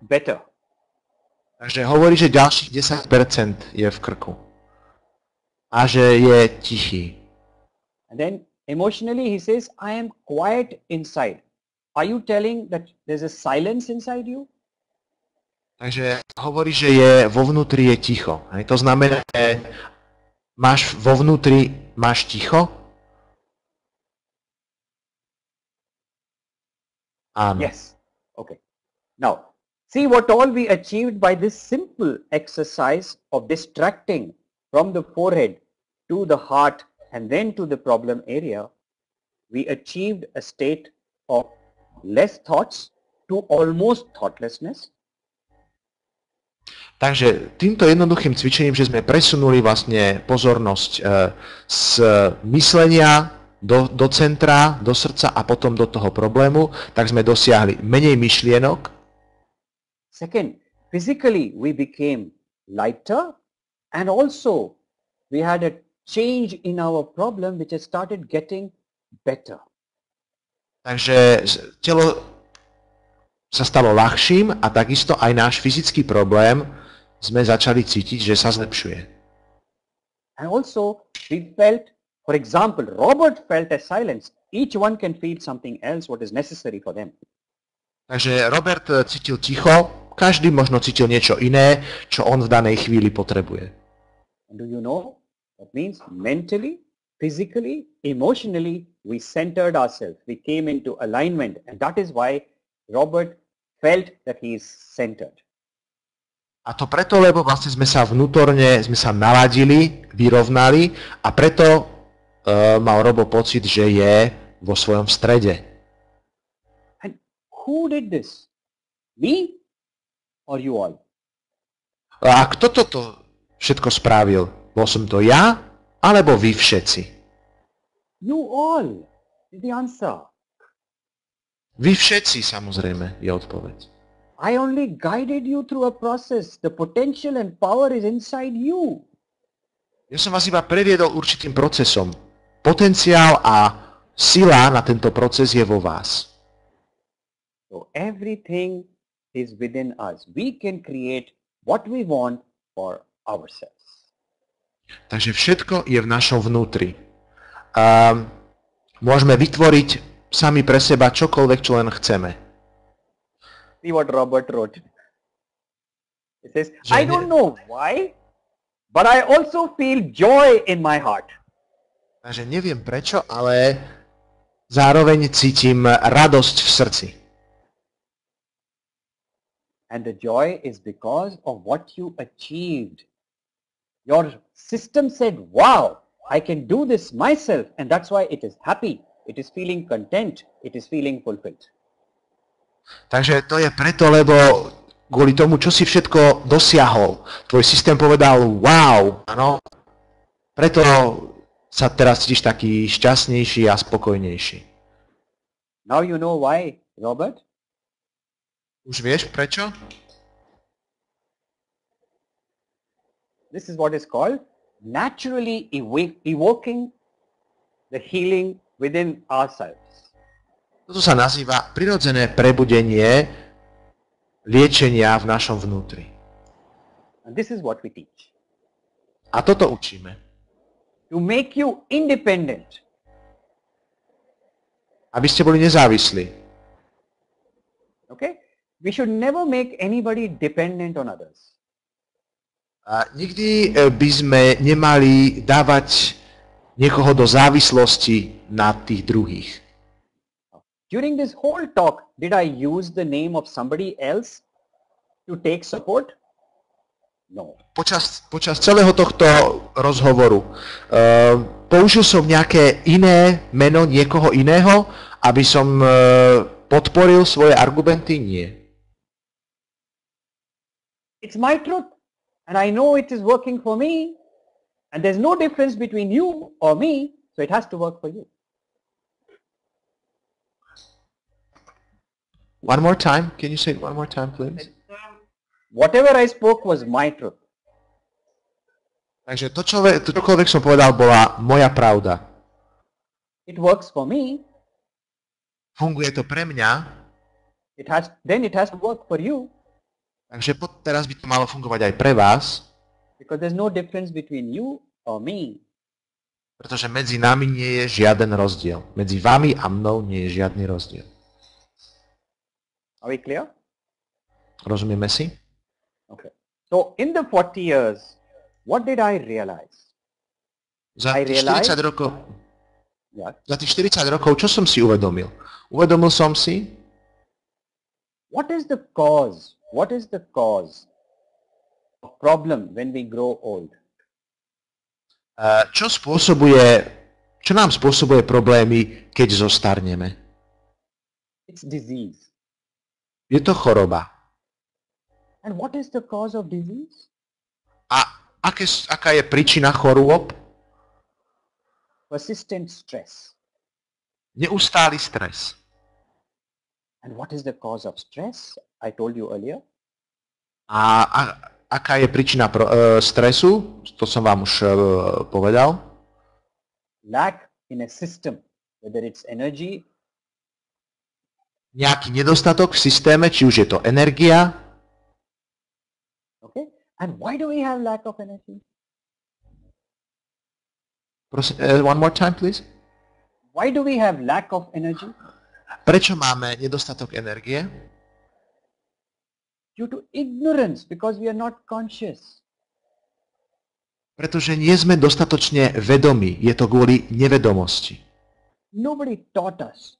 better.
Takže hovorí, že ďalších 10% je v krku. A že je tichý.
And then Emotionally, he says, I am quiet inside. Are you telling that there's a silence inside you?
Takže hovorí, že je vo vnútri je ticho. Hej? To znamená, že máš vo vnútri máš ticho? Áno.
Yes. Okay. Now, see what all we achieved by this simple exercise of distracting from the forehead to the heart and then to the problem area. We achieved a state of less thoughts to almost thoughtlessness.
Takže týmto jednoduchým cvičením, že sme presunuli vlastne pozornosť z myslenia do centra, do srdca a potom do toho problému, tak sme dosiahli menej myšlienok.
Second, physically we became lighter and also we had a change in our problem which has started getting better.
Takže telo sa stalo ľahším a takisto aj náš fyzický problém sme začali cítiť, že sa zlepšuje.
And also we felt, for example, Robert felt a silence. Each one can feel something else what is necessary for them.
Takže Robert cítil ticho, každý možno cítil niečo iné, čo on v danej chvíli potrebuje.
And do you know? That means mentally, physically, emotionally, we centered ourselves. We came into alignment, and that is why Robert felt that he is centered.
A to preto, lebo vlastne sme sa vnútorne, sme sa naladili, vyrovnali a preto mal Robo pocit, že je vo svojom strede.
And who did this? Me or you all?
A kto toto všetko spravil? Bol som to ja, alebo vy všetci?
You all is the answer.
Vy všetci, samozrejme, je odpoveď.
I only guided you through a process. The potential and power is inside you.
Ja som vás iba previedol určitým procesom. Potenciál a sila na tento proces je vo vás.
So everything is within us. We can create what we want for ourselves.
Takže všetko je v našom vnútri. Môžeme vytvoriť sami pre seba čokoľvek, čo len chceme.
See what Robert wrote. He says, I don't know why, but I also feel joy in my heart.
Takže neviem prečo, ale zároveň cítim radosť v srdci.
And the joy is because of what you achieved. Your system said, wow, I can do this myself, and that's why it is happy. It is feeling content. It is feeling fulfilled.
Takže to je preto, lebo kvôli tomu, čo si všetko dosiahol, tvoj systém povedal, wow, áno, preto sa teraz cítiš taký šťastnejší a spokojnejší.
Now you know why, Robert?
Už vieš prečo?
This is what is called naturally evoking the healing within ourselves.
Toto sa nazýva prirodzené prebudenie liečenia v našom vnútri.
And this is what we teach.
A toto učíme.
To make you independent.
Aby ste boli nezávislí.
Okay? We should never make anybody dependent on others.
A nikdy by sme nemali dávať niekoho do závislosti na tých druhých.
During this whole talk, did I use the name of somebody else to take support? No.
Počas celého tohto rozhovoru použil som nejaké iné meno niekoho iného, aby som podporil svoje argumenty? Nie.
It's my truth, and I know it is working for me, and there's no difference between you or me, so it has to work for you.
One more time? Can you say it one more time, please?
Whatever I spoke was my truth.
Takže to, čokoľvek som povedal, bola moja pravda.
It works for me.
Funguje to pre mňa.
Then it has to work for you.
Takže teraz by to malo fungovať aj pre vás.
Because there's no difference between you or me.
Pretože medzi nami nie je žiaden rozdiel. Medzi vami a mnou nie je žiadny rozdiel.
Are we clear?
Rozumieme si?
Okay. So in the 40 years, what did I realize?
Za
I
tých
realized-
40 rokov,
Yeah.
za tých 40 rokov, čo som si uvedomil? Uvedomil som si,
What is the cause? What is the cause of problem when we grow old?
čo nám spôsobuje problémy, keď zostarneme.
It's disease.
Je to choroba.
And what is the cause of disease?
A aká je príčina chorôb?
Persistent stress.
Neustály stres.
And what is the cause of stress? I told you earlier.
A aká je príčina stresu? To som vám už povedal.
Lack in a system, whether it's energy,
Nejaký nedostatok v systéme, či už je to energia.
okay? And why do we have lack of energy?
Prosím, one more time, please.
Why do we have lack of energy?
Prečo máme nedostatok energie?
Due to ignorance, because we are not conscious.
Pretože nie sme dostatočne vedomí. Je to kvôli nevedomosti.
Nobody taught us.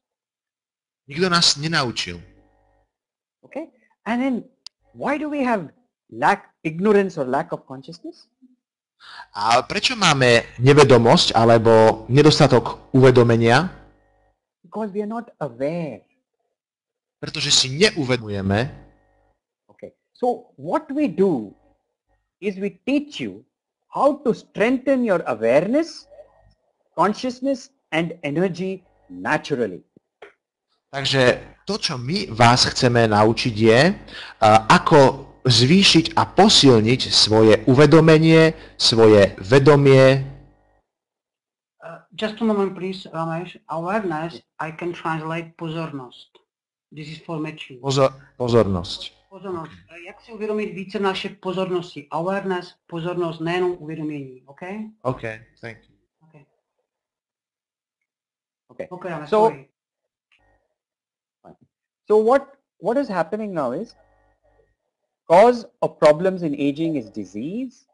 Nikto nás nenaučil.
Okay? And then why do we have ignorance or lack of consciousness?
A prečo máme nevedomosť alebo nedostatok uvedomenia?
Because we are not aware.
Pretože si neuvedomujeme.
Okay. So what we do is we teach you how to strengthen your awareness, consciousness and energy naturally.
Takže to, čo my vás chceme naučiť je, ako zvýšiť a posilniť svoje uvedomenie, svoje vedomie.
Just a moment, please, Ramesh. Awareness, I can translate pozornost. This is for Matthew.
Pozornosť.
Pozornost. Jak si uvědomit více naše pozornosti? Awareness, pozornost, nejenom uvědomění, OK?
OK, thank you.
Okay.
Okay.
Okay, Ramesh,
So-
sorry.
So what is happening now is cause of problems in aging is disease.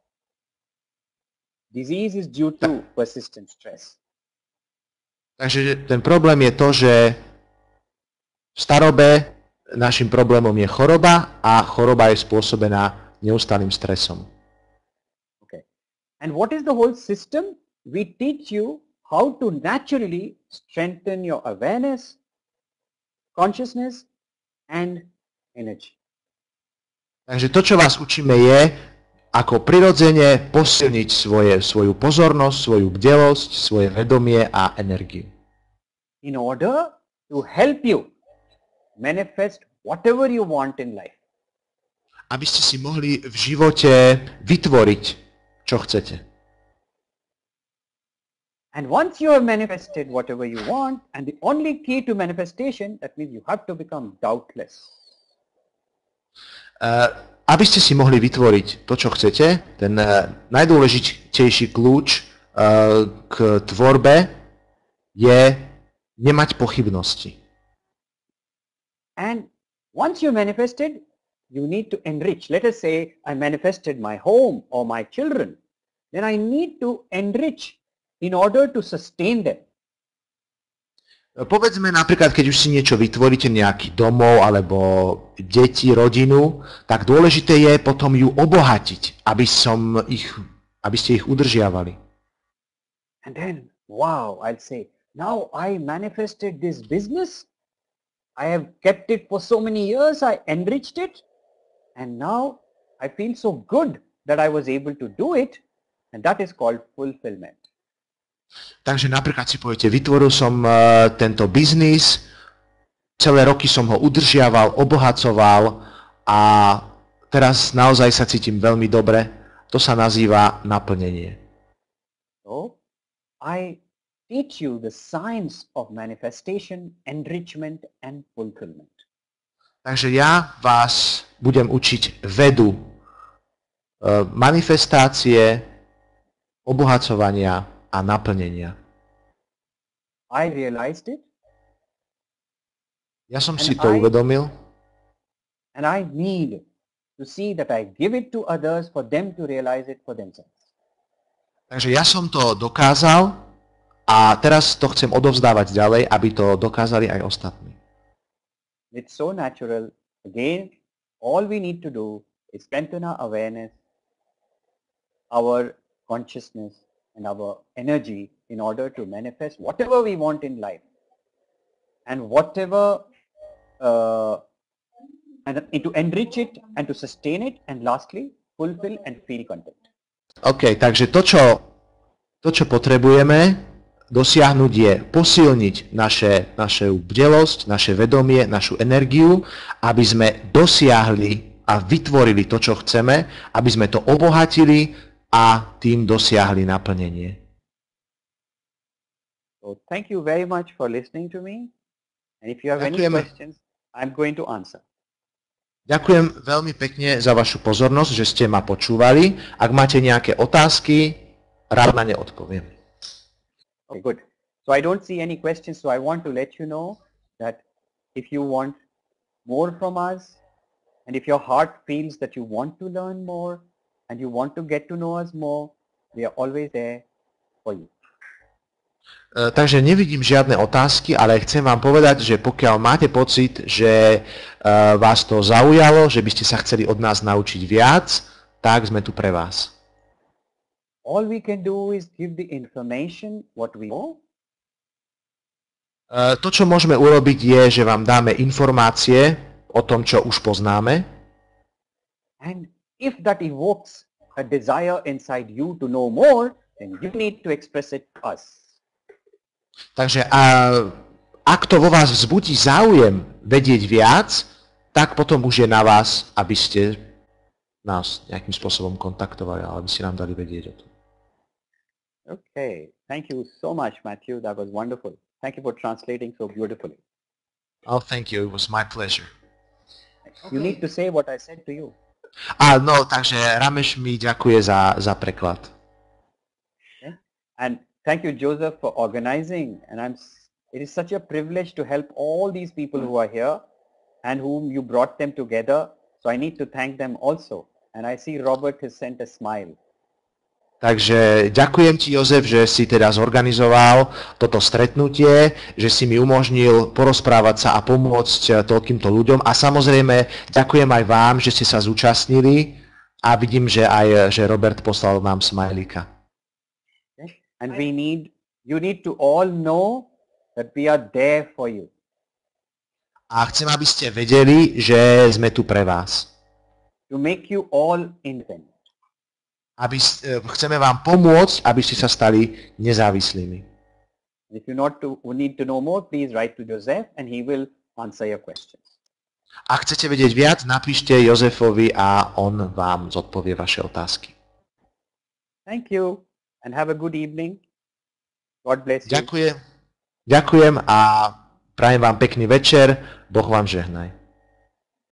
Disease is due to persistent stress.
Takže ten problém je to, že v starobe našim problémom je choroba a choroba je spôsobená neustálým stresom.
Okay. And what is the whole system? We teach you how to naturally strengthen your awareness, consciousness and energy.
Takže to, čo vás učíme, je, ako prirodzene posilniť svoju pozornosť, svoju bdelosť, svoje vedomie a energiu.
In order to help you manifest whatever you want in life.
Aby ste si mohli v živote vytvoriť, čo chcete.
And once you have manifested whatever you want, and the only key to manifestation, that means you have to become doubtless.
Aby ste si mohli vytvoriť to, čo chcete, ten najdôležitejší kľúč k tvorbe je nemať pochybnosti.
And once you manifested, you need to enrich. Let us say I manifested my home or my children. Then I need to enrich in order to sustain them.
Povedzme napríklad, keď už si niečo vytvoríte, nejaký domov alebo deti, rodinu, tak dôležité je potom ju obohatiť, aby ste ich udržiavali.
And then, wow, I'll say, now I manifested this business. I have kept it for so many years. I enriched it. And now I feel so good that I was able to do it. And that is called fulfillment.
Takže napríklad si poviete, vytvoril som tento biznis, celé roky som ho udržiaval, obohacoval a teraz naozaj sa cítim veľmi dobre. To sa nazýva naplnenie.
So I teach you the science of manifestation, enrichment and fulfillment.
Takže ja vás budem učiť vedu manifestácie, obohacovania a a naplnenia.
I realized it,
Ja som
And
si to
I-
uvedomil
and I need to see that I give it to others for them to realize it for themselves.
Takže ja som to dokázal a teraz to chcem odovzdávať ďalej, aby to dokázali aj ostatní.
It's so natural. Again, all we need to do is strengthen our awareness, our consciousness, and our energy in order to manifest whatever we want in life. And whatever, and to enrich it and to sustain it, and lastly, fulfill and feel content.
OK, takže to, čo potrebujeme dosiahnuť je posilniť našu bdelosť, naše vedomie, našu energiu, aby sme dosiahli a vytvorili to, čo chceme, aby sme to obohatili a tým dosiahli naplnenie.
So thank you very much for listening to me. And if you have any
Ďakujeme.
questions, I'm going to answer.
Ďakujem veľmi pekne za vašu pozornosť, že ste ma počúvali. Ak máte nejaké otázky, rád na ne odpoviem.
Okay, good. So I don't see any questions, so I want to let you know that if you want more from us, and if your heart feels that you want to learn more, and you want to get to know us more, we are always there for you.
Takže nevidím žiadne otázky, ale chcem vám povedať, že pokiaľ máte pocit, že vás to zaujalo, že by ste sa chceli od nás naučiť viac, tak sme tu pre vás.
All we can do is give the information what we know,
To, čo môžeme urobiť, je, že vám dáme informácie o tom, čo už poznáme.
and if that evokes a desire inside you to know more, then you need to express it to us.
Takže ak to vo vás vzbudí záujem vedieť viac, tak potom už je na vás, aby ste nás nejakým spôsobom kontaktovali, alebo aby ste nám dali vedieť o tom.
Okay, thank you so much, Matthew. That was wonderful. Thank you for translating so beautifully.
Oh, thank you. It was my pleasure.
You need to say what I said to you.
No, takže Rameš mi ďakuje za preklad.
And thank you, Joseph, for organizing. And it is such a privilege to help all these people who are here and whom you brought them together. So I need to thank them also. And I see Robert has sent a smile.
Takže ďakujem ti, Jozef, že si teda zorganizoval toto stretnutie, že si mi umožnil porozprávať sa a pomôcť toľkýmto ľuďom. A samozrejme, ďakujem aj vám, že ste sa zúčastnili a vidím, že Robert poslal nám smajlíka.
Okay? And you need to all know that we are there for you.
A chcem, aby ste vedeli, že sme tu pre vás.
To make you all independent.
Chceme vám pomôcť, aby ste sa stali nezávislými.
If you need to know more, please write to Joseph and he will answer your questions.
Ak chcete vedieť viac, napíšte Jozefovi a on vám zodpovie vaše otázky.
Thank you and have a good evening. God bless you.
Ďakujem a prajem vám pekný večer. Boh vám žehnaj.